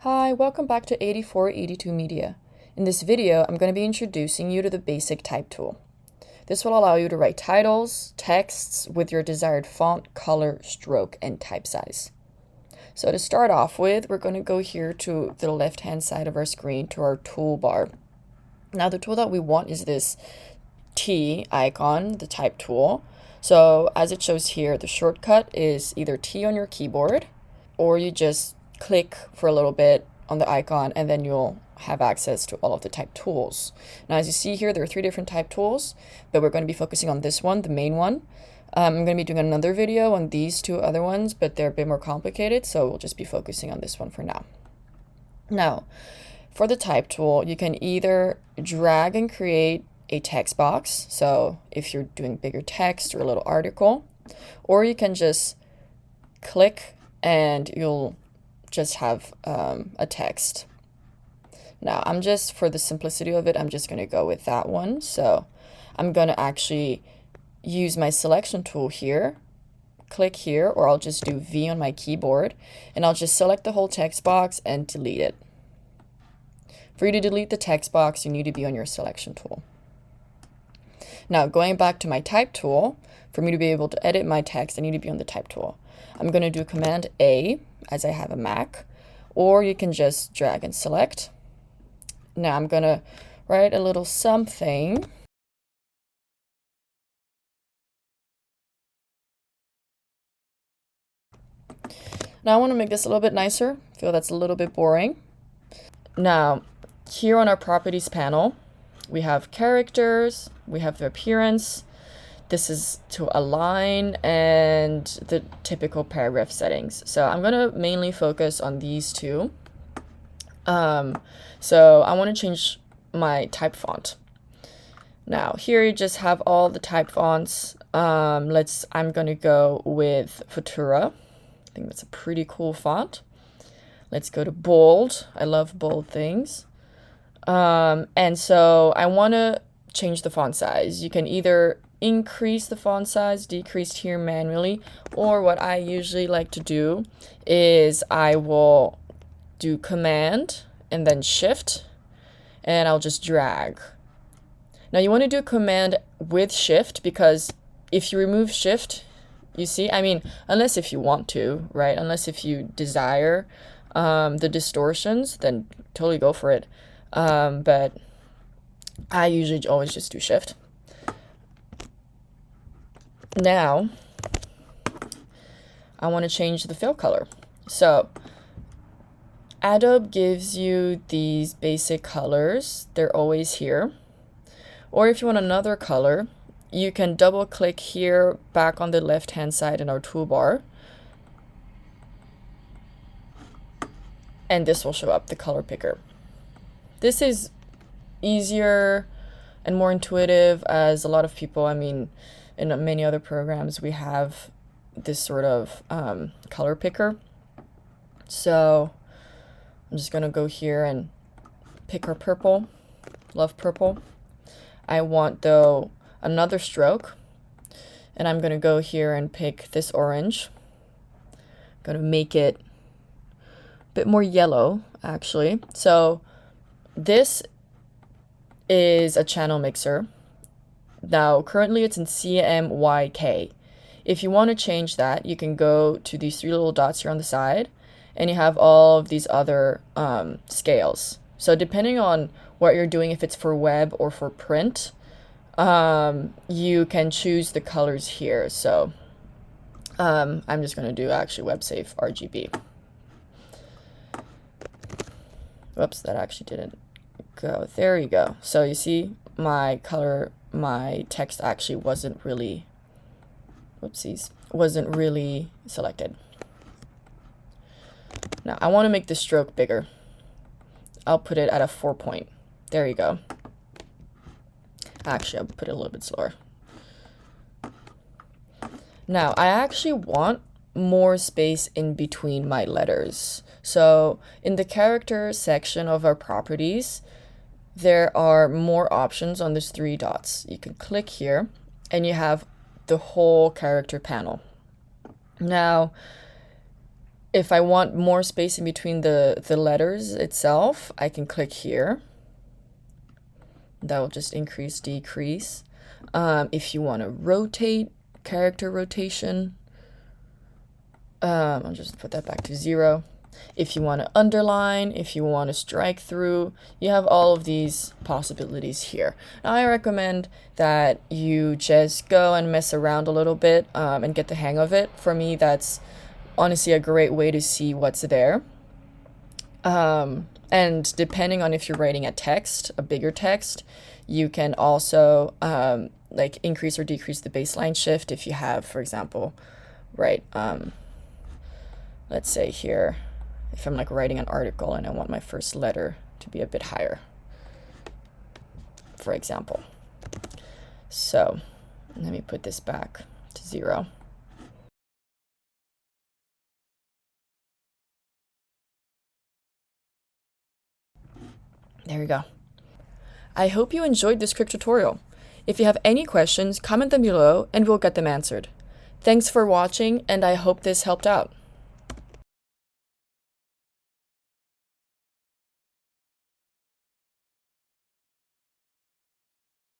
Hi, welcome back to 8482 Media. In this video, I'm going to be introducing you to the basic type tool. This will allow you to write titles, texts with your desired font, color, stroke, and type size. So to start off with, we're going to go here to the left-hand side of our screen to our toolbar. Now the tool that we want is this T icon, the type tool. So as it shows here, the shortcut is either T on your keyboard, or you just click for a little bit on the icon and then you'll have access to all of the type tools. Now, as you see here, there are 3 different type tools, but we're going to be focusing on this one, the main one. I'm going to be doing another video on these 2 other ones, but they're a bit more complicated, so we'll just be focusing on this one for now. Now, for the type tool, you can either drag and create a text box, so if you're doing bigger text or a little article, or you can just click and you'll just have a text. Now, for the simplicity of it, I'm just going to go with that one. So I'm going to actually use my selection tool here, click here, or I'll just do V on my keyboard, and I'll just select the whole text box and delete it. For you to delete the text box, you need to be on your selection tool. Now, going back to my type tool, for me to be able to edit my text, I need to be on the type tool. I'm going to do Command A, as I have a Mac, or you can just drag and select. Now I'm going to write a little something. Now I want to make this a little bit nicer. I feel that's a little bit boring. Now, here on our properties panel, we have characters, we have the appearance. This is to align and the typical paragraph settings. So I'm going to mainly focus on these 2. So I want to change my type font. Now here you just have all the type fonts. I'm going to go with Futura. I think that's a pretty cool font. Let's go to bold. I love bold things. And so I want to change the font size. You can either increase the font size, decrease here manually, or what I usually like to do is I will do Command and then Shift, and I'll just drag. Now you want to do Command with Shift, because if you remove Shift, you see, unless if you want to, right? Unless if you desire the distortions, then totally go for it. But I usually always just do Shift. Now, I want to change the fill color. So, Adobe gives you these basic colors. They're always here. Or if you want another color, you can double click here back on the left-hand side in our toolbar. And this will show up the color picker. This is easier and more intuitive, as a lot of people, in many other programs, we have this sort of color picker. So I'm just going to go here and pick our purple. Love purple. I want, though, another stroke. And I'm going to go here and pick this orange. I'm going to make it a bit more yellow, actually. So this is a channel mixer. Now, currently it's in CMYK. If you want to change that, you can go to these 3 little dots here on the side, and you have all of these other scales. So depending on what you're doing, if it's for web or for print, you can choose the colors here. So I'm just going to do actually web safe RGB. Whoops, that actually didn't go. There you go. So you see my text actually wasn't really selected. Now I want to make the stroke bigger. I'll put it at a 4 point. There you go. Actually, I'll put it a little bit slower. Now I actually want more space in between my letters. So in the character section of our properties, there are more options on these 3 dots. You can click here and you have the whole character panel. Now, If I want more space in between the letters itself, I can click here. That will just increase, decrease. If you want to rotate, character rotation, I'll just put that back to 0. If you want to underline, if you want to strike through, you have all of these possibilities here. Now, I recommend that you just go and mess around a little bit and get the hang of it. For me, that's honestly a great way to see what's there. And depending on if you're writing a text, a bigger text, you can also like increase or decrease the baseline shift if you have, for example, right, let's say here, if I'm like writing an article and I want my first letter to be a bit higher, for example. So let me put this back to 0. There we go. I hope you enjoyed this quick tutorial. If you have any questions, comment them below and we'll get them answered. Thanks for watching, and I hope this helped out.